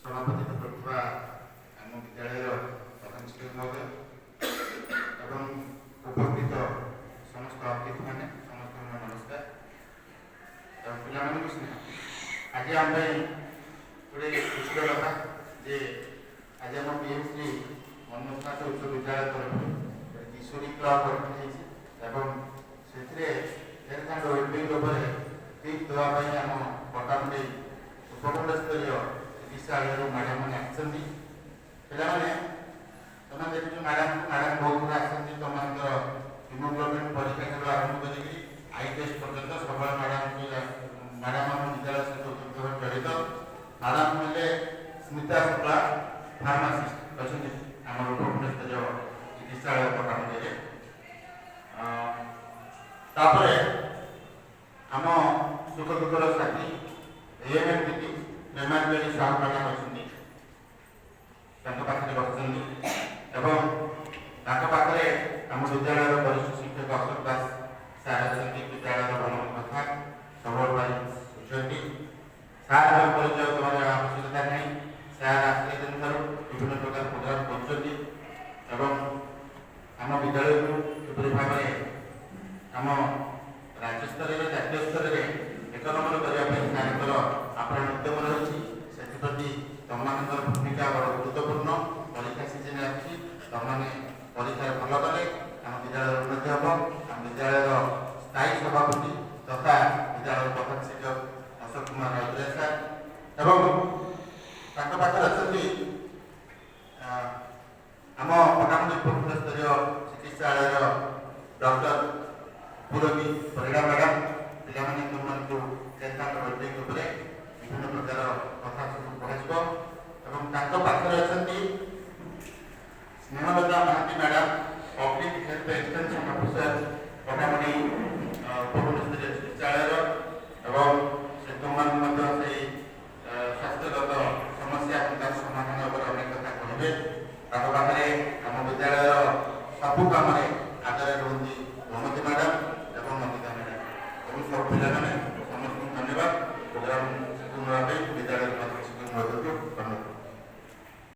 ସଭାପତିତ୍ୱ କରୁଥିବା ଆମ ବିଦ୍ୟାଳୟର ପ୍ରଧାନ ଶିକ୍ଷକ ମହୋଦୟ ଏବଂ ଉପସ୍ଥିତ ସମସ୍ତ ଅତିଥିମାନେ ସମସ୍ତଙ୍କୁ ନମସ୍କାର। ପିଲାମାନଙ୍କୁ ସ୍ନେହ। ଆଜି ଆମ ପାଇଁ ଗୋଟେ ଖୁସିର କଥା ଯେ ଆଜି ଆମ ପିଏମ୍ସି ମନୋଜନାଥ ଉଚ୍ଚ ବିଦ୍ୟାଳୟ ତରଫରୁ କିଶୋରୀ କ୍ଲବ ଗଠନ ହୋଇଛି ଏବଂ ସେଥିରେ ତାଙ୍କ ୱେଲବିଂ ଉପରେ ଟିପ୍ ଦେବା ପାଇଁ ଆମ ପଟ୍ଟାମୁଣ୍ଡେଇ ଉପଖଣ୍ଡ ସ୍ତରୀୟ ଚିକିତ୍ସାଳୟରୁ ମ୍ୟାଡ଼ାମ୍ ମାନେ ଆସିଛନ୍ତି। ପିଲାମାନେ ତମେ ଦେଖୁଛ ମ୍ୟାଡ଼ାମ୍ ବହୁତ ଥର ଆସିଛନ୍ତି। ତୁମମାନଙ୍କର ହିମୋଗ୍ଲୋବିନ୍ ପରୀକ୍ଷା ଠାରୁ ଆରମ୍ଭ କରିକି ଆଇ ଟେଷ୍ଟ ପର୍ଯ୍ୟନ୍ତ ସବୁବେଳେ ମ୍ୟାଡ଼ାମ୍ ଆମ ବିଦ୍ୟାଳୟ ସହିତ ଉତ୍ତମ ଭାବେ ଜଡ଼ିତ। ମ୍ୟାଡ଼ାମ୍ ହେଲେ ସ୍ମିତା ଶୁକ୍ଲା, ଫାର୍ମାସିଷ୍ଟ ଅଛନ୍ତି ଆମର ଉପଖଣ୍ଡ ସ୍ତରୀୟ ଚିକିତ୍ସାଳୟ ପଟ୍ଟାମୁଣ୍ଡେଇରେ। ତାପରେ ଆମ ସୁଖ ଦୁଃଖର ସାଥୀ ଏଏମ୍ଏମ୍ ଦିଦି ପ୍ରେମାଞ୍ଜଳି ସାହୁ ମ୍ୟାଡ଼ାମ୍ ଅଛନ୍ତି, ତାଙ୍କ ପାଖରେ ବସିଛନ୍ତି ଏବଂ ତାଙ୍କ ପାଖରେ ଆମ ବିଦ୍ୟାଳୟର ବରିଷ୍ଠ ଶିକ୍ଷକ ଅଶୋକ ଦାସ ସାର୍ ଅଛନ୍ତି। ବିଦ୍ୟାଳୟର ଭଲ କଥା ସବୁବେଳେ ପାଇଁ ବୁଝନ୍ତି। ସାର୍ଙ୍କ ପରିଚୟ ଦେବାର ଆବଶ୍ୟକତା ନାହିଁ। ସାର୍ ଆସିଲେ ଦିନଠାରୁ ବିଭିନ୍ନ ପ୍ରକାର ପ୍ରୋଗ୍ରାମ କରୁଛନ୍ତି ଏବଂ ଆମ ବିଦ୍ୟାଳୟକୁ କିପରି ଭାବରେ ଆମ ରାଜ୍ୟ ସ୍ତରରେ ଜାତୀୟ ସ୍ତରରେ ଏକ ନମ୍ବର କରିବା ପାଇଁ ସାର୍ଙ୍କର ଆପ୍ରାଣ ଉଦ୍ୟମ ରହିଛି। ସେଥିପ୍ରତି ତମମାନଙ୍କର ଭୂମିକା ବଡ଼ ଗୁରୁତ୍ୱପୂର୍ଣ୍ଣ। ପରୀକ୍ଷା ସିଜନ୍ ଆସୁଛି, ତମମାନେ ପରୀକ୍ଷାରେ ଭଲ କଲେ ଆମ ବିଦ୍ୟାଳୟର ଉନ୍ନତି ହେବ। ଆମ ବିଦ୍ୟାଳୟର ସ୍ଥାୟୀ ସଭାପତି ତଥା ବିଦ୍ୟାଳୟର ପ୍ରଧାନ ଶିକ୍ଷକ ଅଶୋକ କୁମାର ରାଉତରାୟ ସାର୍ ଏବଂ ତାଙ୍କ ପାଖରେ ଅଛନ୍ତି ଆମ ପଟ୍ଟାମୁଣ୍ଡେଇ ଉପଖଣ୍ଡ ସ୍ତରୀୟ ଚିକିତ୍ସାଳୟର ଡକ୍ଟର ପୁରବୀ ପରିଡ଼ା ମ୍ୟାଡ଼ାମ୍। ପିଲାମାନେ ତୁମମାନଙ୍କୁ ତାଙ୍କ ୱେଲବିଂ ଉପରେ ବିଭିନ୍ନ ପ୍ରକାର କଥା ସବୁ କୁହାଯିବ ଏବଂ ତାଙ୍କ ପାଖରେ ଅଛନ୍ତି Snehalata Mohanty madam, public health extension officer Pattamundai ଉପଖଣ୍ଡ ସ୍ତରୀୟ ଚିକିତ୍ସାଳୟର ଏବଂ ସେ ତୁମମାନଙ୍କୁ ମଧ୍ୟ ସେଇ ସ୍ୱାସ୍ଥ୍ୟଗତ ସମସ୍ୟା ଏବଂ ତାର ସମାଧାନ ଉପରେ ଅନେକ କଥା କହିବେ। ତାଙ୍କ ପାଖରେ ଆମ ବିଦ୍ୟାଳୟର ସବୁ କାମରେ ଆଗରେ ରୁହନ୍ତି ମମତି ମ୍ୟାଡ଼ାମ୍ ଏବଂ ନମିତା ମ୍ୟାଡ଼ାମ୍ ଏବଂ ସବୁ ପିଲାମାନେ